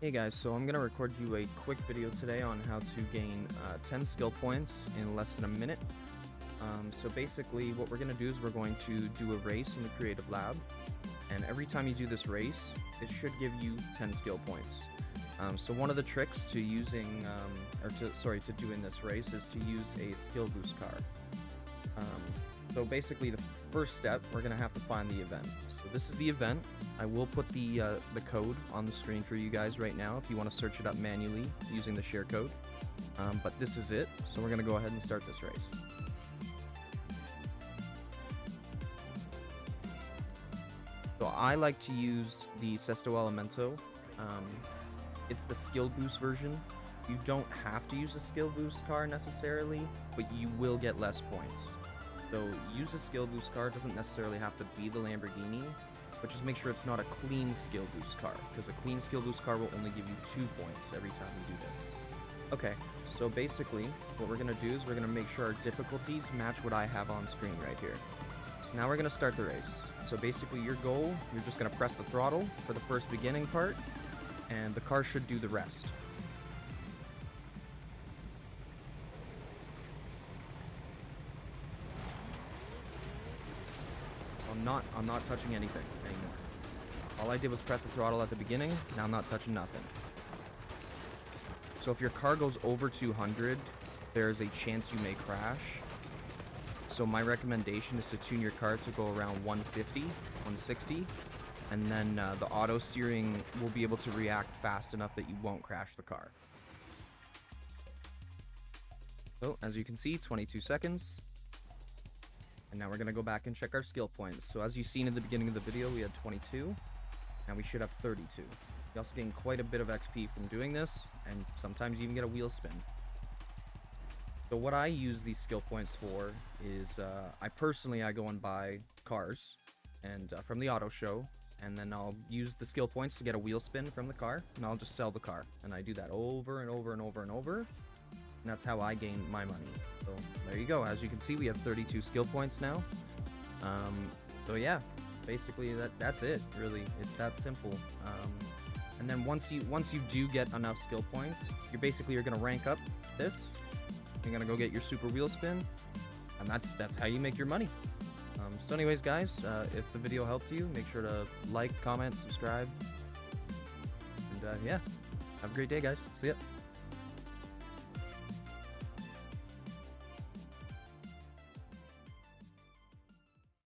Hey guys, so I'm going to record you a quick video today on how to gain 10 skill points in less than a minute. So basically what we're going to do is we're going to do a race in the Creative Lab, and every time you do this race, it should give you 10 skill points. So one of the tricks to using, to doing this race is to use a skill boost car. So basically the first step, we're going to have to find the event. So this is the event. I will put the code on the screen for you guys right now if you want to search it up manually using the share code. But this is it, so we're going to go ahead and start this race. So I like to use the Sesto Elemento. It's the skill boost version. You don't have to use a skill boost car necessarily, but you will get less points. So use a skill boost car. It doesn't necessarily have to be the Lamborghini, but just make sure it's not a clean skill boost car, because a clean skill boost car will only give you 2 points every time you do this. Okay, so basically what we're going to do is we're going to make sure our difficulties match what I have on screen right here. So now we're going to start the race. So basically your goal, you're just going to press the throttle for the first beginning part, and the car should do the rest. I'm not touching anything anymore. All I did was press the throttle at the beginning. Now I'm not touching nothing. So if your car goes over 200, there's a chance you may crash. So my recommendation is to tune your car to go around 150, 160, and then the auto steering will be able to react fast enough that you won't crash the car. So as you can see, 22 seconds. And now we're going to go back and check our skill points. So as you've seen in the beginning of the video, we had 22. Now we should have 32. You also gain quite a bit of XP from doing this, and sometimes you even get a wheel spin. So what I use these skill points for is, I go and buy cars and from the auto show, and then I'll use the skill points to get a wheel spin from the car, and I'll just sell the car. And I do that over and over and over and over. And that's how I gain my money. So there you go. As you can see, we have 32 skill points now. So yeah, basically that's it. Really, it's that simple. And then once you do get enough skill points, you're gonna rank up this. You're gonna go get your super wheel spin, and that's how you make your money. So anyways, guys, if the video helped you, make sure to like, comment, subscribe, and yeah, have a great day, guys. See ya.